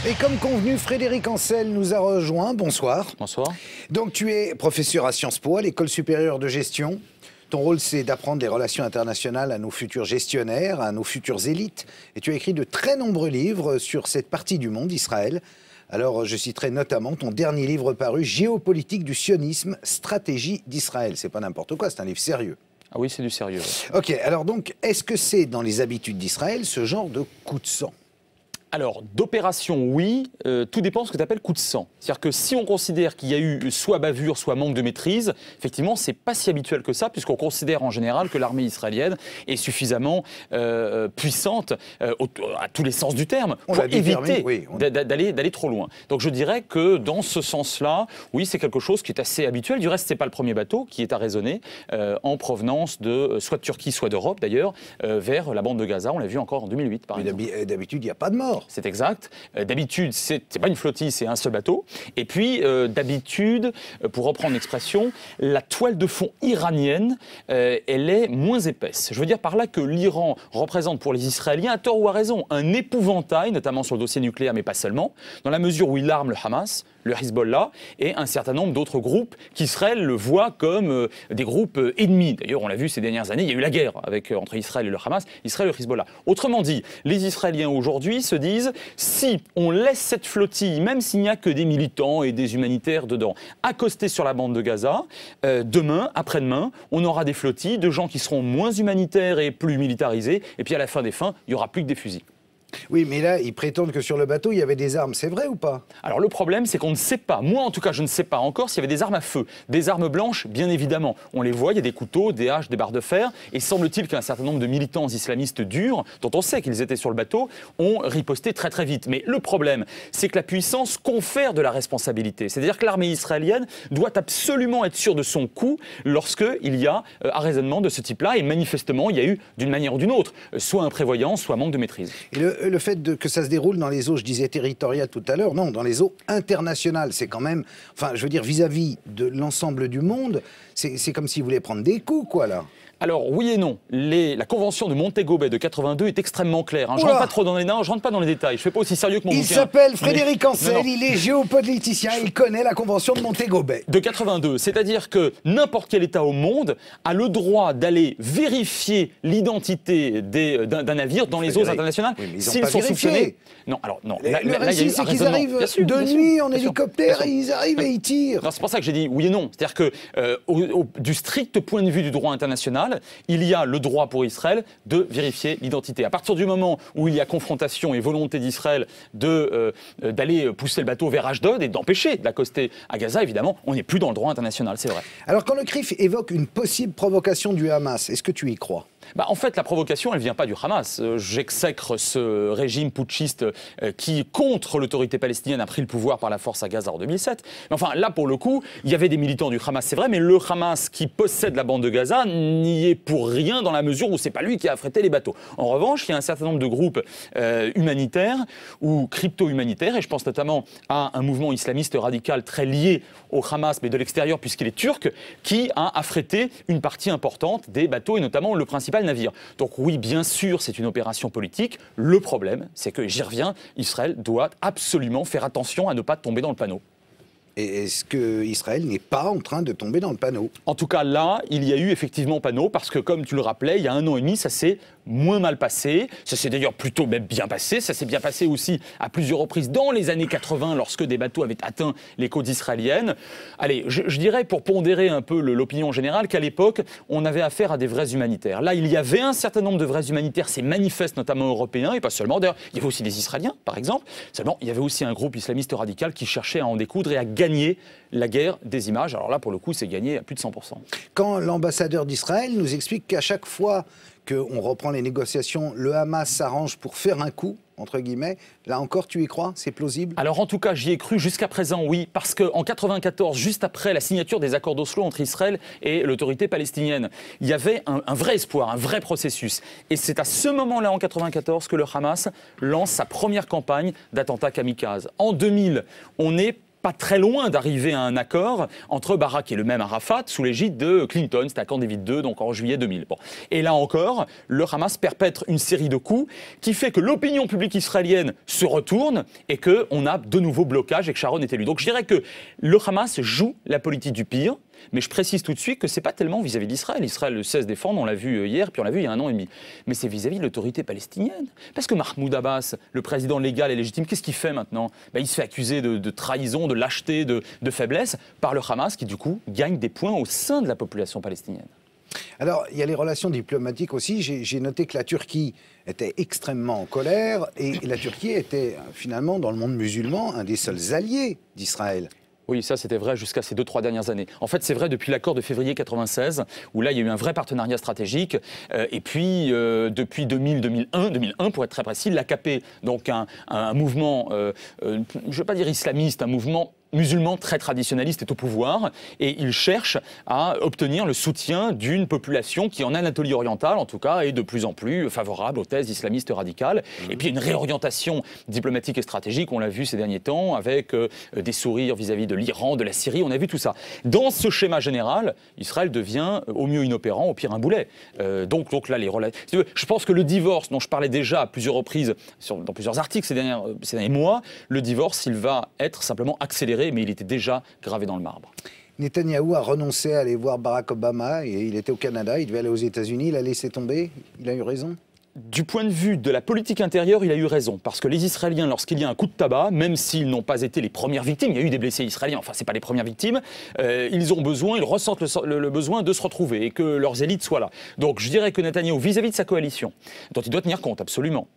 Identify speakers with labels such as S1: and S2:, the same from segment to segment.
S1: Et comme convenu, Frédéric Ancel nous a rejoint. Bonsoir.
S2: Bonsoir.
S1: Donc tu es professeur à Sciences Po, à l'École supérieure de gestion. Ton rôle, c'est d'apprendre les relations internationales à nos futurs gestionnaires, à nos futures élites. Et tu as écrit de très nombreux livres sur cette partie du monde, Israël. Alors, je citerai notamment ton dernier livre paru, Géopolitique du sionisme, stratégie d'Israël. C'est pas n'importe quoi, c'est un livre sérieux.
S2: Ah oui, c'est du sérieux.
S1: Ok, alors donc, est-ce que c'est dans les habitudes d'Israël ce genre de coup de sang ?
S2: Alors, d'opération, oui, tout dépend de ce que tu appelles coup de sang. C'est-à-dire que si on considère qu'il y a eu soit bavure, soit manque de maîtrise, effectivement, c'est pas si habituel que ça, puisqu'on considère en général que l'armée israélienne est suffisamment puissante, à tous les sens du terme, pour éviter d'aller trop loin. Donc je dirais que dans ce sens-là, oui, c'est quelque chose qui est assez habituel. Du reste, c'est pas le premier bateau qui est arraisonné en provenance de soit de Turquie, soit d'Europe d'ailleurs, vers la bande de Gaza. On l'a vu encore en 2008, par exemple.
S1: D'habitude, il n'y a pas de mort.
S2: C'est exact. D'habitude, c'est pas une flottille, c'est un seul bateau. Et puis, d'habitude, pour reprendre l'expression, la toile de fond iranienne, elle est moins épaisse. Je veux dire par là que l'Iran représente pour les Israéliens, à tort ou à raison, un épouvantail, notamment sur le dossier nucléaire, mais pas seulement, dans la mesure où il arme le Hamas, le Hezbollah et un certain nombre d'autres groupes qu'Israël le voit comme des groupes ennemis. D'ailleurs, on l'a vu ces dernières années, il y a eu la guerre entre Israël et le Hamas, Israël et le Hezbollah. Autrement dit, les Israéliens aujourd'hui se disent, si on laisse cette flottille, même s'il n'y a que des militants et des humanitaires dedans, accoster sur la bande de Gaza, demain, après-demain, on aura des flottilles de gens qui seront moins humanitaires et plus militarisés, et puis à la fin des fins, il n'y aura plus que des fusils.
S1: Oui, mais là, ils prétendent que sur le bateau, il y avait des armes. C'est vrai ou pas?
S2: Alors le problème, c'est qu'on ne sait pas. Moi, en tout cas, je ne sais pas encore s'il y avait des armes à feu. Des armes blanches, bien évidemment. On les voit, il y a des couteaux, des haches, des barres de fer. Et semble-t-il qu'un certain nombre de militants islamistes durs, dont on sait qu'ils étaient sur le bateau, ont riposté très très vite. Mais le problème, c'est que la puissance confère de la responsabilité. C'est-à-dire que l'armée israélienne doit absolument être sûre de son coup lorsqu'il y a arraisonnement de ce type-là. Et manifestement, il y a eu, d'une manière ou d'une autre, soit imprévoyance, soit manque de maîtrise.
S1: Et le fait que ça se déroule dans les eaux, je disais territoriales tout à l'heure, non, dans les eaux internationales, c'est quand même, enfin, je veux dire, vis-à-vis de l'ensemble du monde, c'est comme s'ils voulaient prendre des coups, quoi, là.
S2: Alors, oui et non. La convention de Montego Bay de 82 est extrêmement claire. Je ne rentre pas trop dans les nains, je ne rentre pas dans les détails. Je ne fais pas aussi sérieux que mon bouquin.
S1: Il s'appelle Frédéric Ancel, il est géopoliticien, il connaît la convention de Montego Bay.
S2: De 82, c'est-à-dire que n'importe quel État au monde a le droit d'aller vérifier l'identité d'un navire dans les eaux internationales s'ils sont soupçonnés. Non, alors non.
S1: Le récit, c'est qu'ils arrivent de nuit en hélicoptère et ils arrivent et ils tirent.
S2: C'est pour ça que j'ai dit oui et non. C'est-à-dire que du strict point de vue du droit international, il y a le droit pour Israël de vérifier l'identité. À partir du moment où il y a confrontation et volonté d'Israël d'aller pousser le bateau vers Ashdod et d'empêcher d'accoster à Gaza, évidemment, on n'est plus dans le droit international, c'est vrai.
S1: Alors quand le CRIF évoque une possible provocation du Hamas, est-ce que tu y crois ?
S2: En fait, la provocation, elle ne vient pas du Hamas. J'exècre ce régime putschiste qui, contre l'autorité palestinienne, a pris le pouvoir par la force à Gaza en 2007. Mais enfin, là, pour le coup, il y avait des militants du Hamas, c'est vrai, mais le Hamas qui possède la bande de Gaza n'y est pour rien dans la mesure où c'est pas lui qui a affrété les bateaux. En revanche, il y a un certain nombre de groupes humanitaires ou crypto-humanitaires, et je pense notamment à un mouvement islamiste radical très lié au Hamas, mais de l'extérieur, puisqu'il est turc, qui a affrété une partie importante des bateaux, et notamment le principal navire. Donc oui, bien sûr, c'est une opération politique. Le problème, c'est que, j'y reviens, Israël doit absolument faire attention à ne pas tomber dans le panneau.
S1: Et est-ce qu'Israël n'est pas en train de tomber dans le panneau?
S2: En tout cas, là, il y a eu effectivement panneau, parce que, comme tu le rappelais, il y a 1 an et demi, ça s'est moins mal passé. Ça s'est d'ailleurs plutôt même bien passé. Ça s'est bien passé aussi à plusieurs reprises dans les années 80, lorsque des bateaux avaient atteint les côtes israéliennes. Allez, je dirais, pour pondérer un peu l'opinion générale, qu'à l'époque, on avait affaire à des vrais humanitaires. Là, il y avait un certain nombre de vrais humanitaires, c'est manifeste, notamment européens, et pas seulement. D'ailleurs, il y avait aussi des Israéliens, par exemple. Seulement, il y avait aussi un groupe islamiste radical qui cherchait à en découdre et à gagner la guerre des images. Alors là, pour le coup, c'est gagné à plus de 100%.
S1: Quand l'ambassadeur d'Israël nous explique qu'à chaque fois qu'on reprend les négociations, le Hamas s'arrange pour faire un coup, entre guillemets, là encore, tu y crois? C'est plausible?
S2: Alors en tout cas, j'y ai cru jusqu'à présent, oui, parce qu'en 94, juste après la signature des accords d'Oslo entre Israël et l'autorité palestinienne, il y avait un vrai espoir, un vrai processus. Et c'est à ce moment-là, en 94, que le Hamas lance sa première campagne d'attentats kamikazes. En 2000, on est pas très loin d'arriver à un accord entre Barak et le même Arafat sous l'égide de Clinton, c'était à Camp David II, donc en juillet 2000. Bon. Et là encore, le Hamas perpètre une série de coups qui fait que l'opinion publique israélienne se retourne et qu'on a de nouveaux blocages et que Sharon est élu. Donc je dirais que le Hamas joue la politique du pire. Mais je précise tout de suite que ce n'est pas tellement vis-à-vis d'Israël. Israël le sait se défendre, on l'a vu hier, puis on l'a vu il y a 1 an et demi. Mais c'est vis-à-vis de l'autorité palestinienne. Parce que Mahmoud Abbas, le président légal et légitime, qu'est-ce qu'il fait maintenant ? Il se fait accuser de trahison, de lâcheté, de faiblesse par le Hamas qui, du coup, gagne des points au sein de la population palestinienne.
S1: Alors, il y a les relations diplomatiques aussi. J'ai noté que la Turquie était extrêmement en colère et la Turquie était finalement, dans le monde musulman, un des seuls alliés d'Israël.
S2: Oui, ça c'était vrai jusqu'à ces 2-3 dernières années. En fait, c'est vrai depuis l'accord de février 96, où là il y a eu un vrai partenariat stratégique. Et puis depuis 2001 pour être très précis, l'AKP, donc un mouvement, je ne veux pas dire islamiste, un mouvement musulman très traditionnaliste est au pouvoir et il cherche à obtenir le soutien d'une population qui, en Anatolie orientale en tout cas, est de plus en plus favorable aux thèses islamistes radicales. Et puis une réorientation diplomatique et stratégique, on l'a vu ces derniers temps, avec des sourires vis-à-vis de l'Iran, de la Syrie, on a vu tout ça. Dans ce schéma général, Israël devient au mieux inopérant, au pire un boulet. Donc là, les relations... Je pense que le divorce, dont je parlais déjà à plusieurs reprises, dans plusieurs articles ces derniers mois, le divorce, il va être simplement accéléré, mais il était déjà gravé dans le marbre.
S1: Netanyahou a renoncé à aller voir Barack Obama et il était au Canada, il devait aller aux États-Unis, il a laissé tomber, il a eu raison ?
S2: Du point de vue de la politique intérieure, il a eu raison. Parce que les Israéliens, lorsqu'il y a un coup de tabac, même s'ils n'ont pas été les premières victimes, il y a eu des blessés israéliens, enfin, c'est pas les premières victimes, ils ressentent le besoin de se retrouver et que leurs élites soient là. Donc je dirais que Netanyahou, vis-à-vis de sa coalition, dont il doit tenir compte, absolument,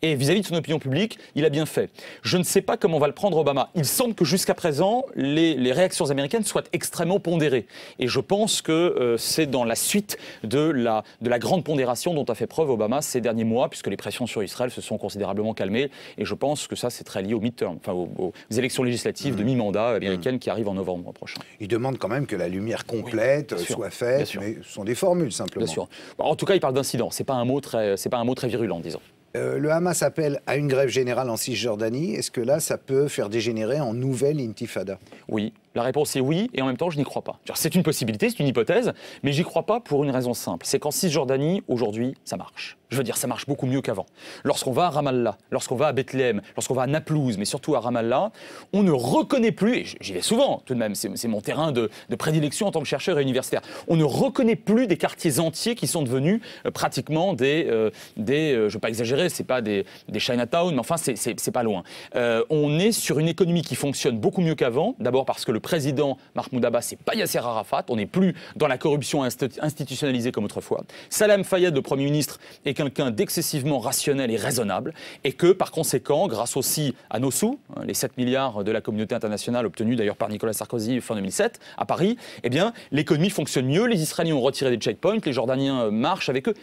S2: et vis-à-vis de son opinion publique, il a bien fait. Je ne sais pas comment va le prendre Obama. Il semble que jusqu'à présent, les réactions américaines soient extrêmement pondérées. Et je pense que c'est dans la suite de la grande pondération dont a fait preuve Obama ces derniers mois, puisque les pressions sur Israël se sont considérablement calmées. Et je pense que ça, c'est très lié aux midterms, enfin aux élections législatives de mi-mandat américaines qui arrivent en novembre prochain.
S1: Il demande quand même que la lumière complète soit faite, mais ce sont des formules simplement.
S2: Bien sûr. En tout cas, il parle d'incident. C'est pas un mot très virulent, disons.
S1: Le Hamas appelle à une grève générale en Cisjordanie. Est-ce que là, ça peut faire dégénérer en nouvelle intifada ?
S2: Oui. La réponse est oui, et en même temps, je n'y crois pas. C'est une possibilité, c'est une hypothèse, mais j'y crois pas pour une raison simple. C'est qu'en Cisjordanie, aujourd'hui, ça marche. Je veux dire, ça marche beaucoup mieux qu'avant. Lorsqu'on va à Ramallah, lorsqu'on va à Bethléem, lorsqu'on va à Naplouse, mais surtout à Ramallah, on ne reconnaît plus, et j'y vais souvent tout de même, c'est mon terrain de prédilection en tant que chercheur et universitaire, on ne reconnaît plus des quartiers entiers qui sont devenus pratiquement je ne veux pas exagérer, c'est pas des Chinatown, mais enfin, c'est pas loin. On est sur une économie qui fonctionne beaucoup mieux qu'avant, d'abord parce que le président Mahmoud Abbas, c'est pas Yasser Arafat, on n'est plus dans la corruption institutionnalisée comme autrefois. Salam Fayyad, le Premier ministre, est quelqu'un d'excessivement rationnel et raisonnable, et que par conséquent, grâce aussi à nos sous, les 7 milliards de la communauté internationale obtenus d'ailleurs par Nicolas Sarkozy fin 2007 à Paris, eh bien l'économie fonctionne mieux, les Israéliens ont retiré des checkpoints, les Jordaniens marchent avec eux.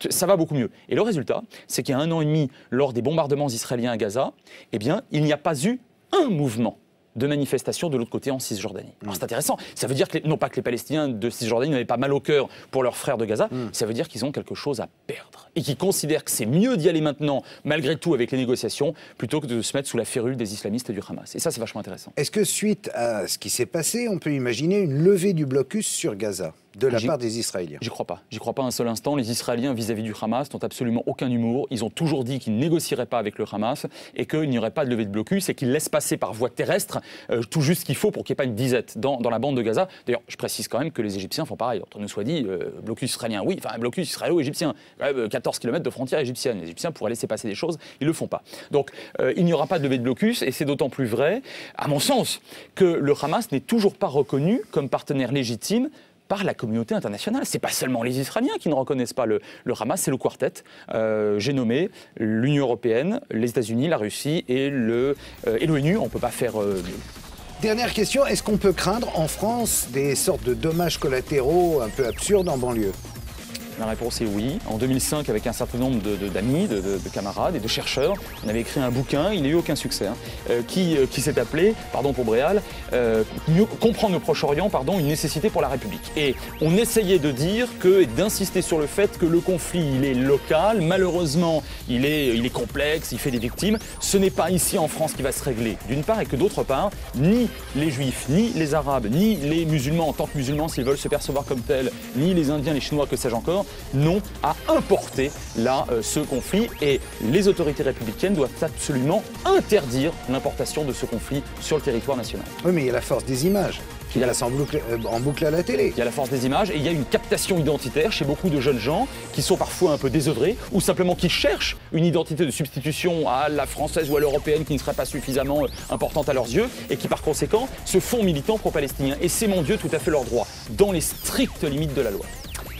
S2: Ça va beaucoup mieux. Et le résultat, c'est qu'il y a 1 an et demi, lors des bombardements israéliens à Gaza, eh bien, il n'y a pas eu un mouvement de manifestation de l'autre côté en Cisjordanie. Alors c'est intéressant, ça veut dire que non pas que les Palestiniens de Cisjordanie n'avaient pas mal au cœur pour leurs frères de Gaza, ça veut dire qu'ils ont quelque chose à perdre et qu'ils considèrent que c'est mieux d'y aller maintenant, malgré tout avec les négociations, plutôt que de se mettre sous la férule des islamistes et du Hamas. Et ça, c'est vachement intéressant.
S1: Est-ce que suite à ce qui s'est passé, on peut imaginer une levée du blocus sur Gaza de la part des Israéliens?
S2: J'y crois pas. J'y crois pas un seul instant. Les Israéliens vis-à-vis du Hamas n'ont absolument aucun humour. Ils ont toujours dit qu'ils ne négocieraient pas avec le Hamas et qu'il n'y aurait pas de levée de blocus et qu'ils laissent passer par voie terrestre tout juste ce qu'il faut pour qu'il n'y ait pas une disette dans la bande de Gaza. D'ailleurs, je précise quand même que les Égyptiens font pareil. Entre nous soit dit, blocus israélien, oui, enfin un blocus israélo-égyptien. 14 km de frontière égyptienne. Les Égyptiens pourraient laisser passer des choses, ils ne le font pas. Donc il n'y aura pas de levée de blocus et c'est d'autant plus vrai, à mon sens, que le Hamas n'est toujours pas reconnu comme partenaire légitime par la communauté internationale. Ce n'est pas seulement les Israéliens qui ne reconnaissent pas le Hamas, c'est le quartet. J'ai nommé l'Union européenne, les États-Unis, la Russie et l'ONU. On ne peut pas faire mieux.
S1: Dernière question, est-ce qu'on peut craindre en France des sortes de dommages collatéraux un peu absurdes en banlieue ?
S2: La réponse est oui. En 2005, avec un certain nombre d'amis, de camarades et de chercheurs, on avait écrit un bouquin, il n'a eu aucun succès, qui s'est appelé, pardon pour Bréal, Comprendre le Proche-Orient, une nécessité pour la République. Et on essayait de dire et d'insister sur le fait que le conflit, il est local, malheureusement, il est complexe, il fait des victimes. Ce n'est pas ici en France qui va se régler, d'une part, et que d'autre part, ni les Juifs, ni les Arabes, ni les musulmans en tant que musulmans, s'ils veulent se percevoir comme tels, ni les Indiens, les Chinois, que sais-je encore, n'ont à importer là ce conflit. Et les autorités républicaines doivent absolument interdire l'importation de ce conflit sur le territoire national.
S1: Oui, mais il y a la force des images qui passe en boucle à la télé.
S2: Il y a la force des images et il y a une captation identitaire chez beaucoup de jeunes gens qui sont parfois un peu désœuvrés ou simplement qui cherchent une identité de substitution à la française ou à l'européenne qui ne serait pas suffisamment importante à leurs yeux et qui par conséquent se font militants pro-palestiniens. Et c'est, mon Dieu, tout à fait leur droit, dans les strictes limites de la loi.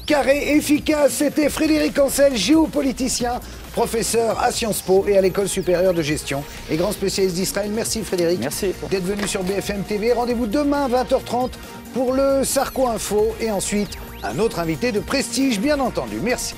S1: Carré, efficace, c'était Frédéric Ancel, géopoliticien, professeur à Sciences Po et à l'École supérieure de gestion et grand spécialiste d'Israël. Merci Frédéric d'être venu sur BFM TV. Rendez-vous demain 20h30 pour le Sarko Info et ensuite un autre invité de prestige bien entendu. Merci.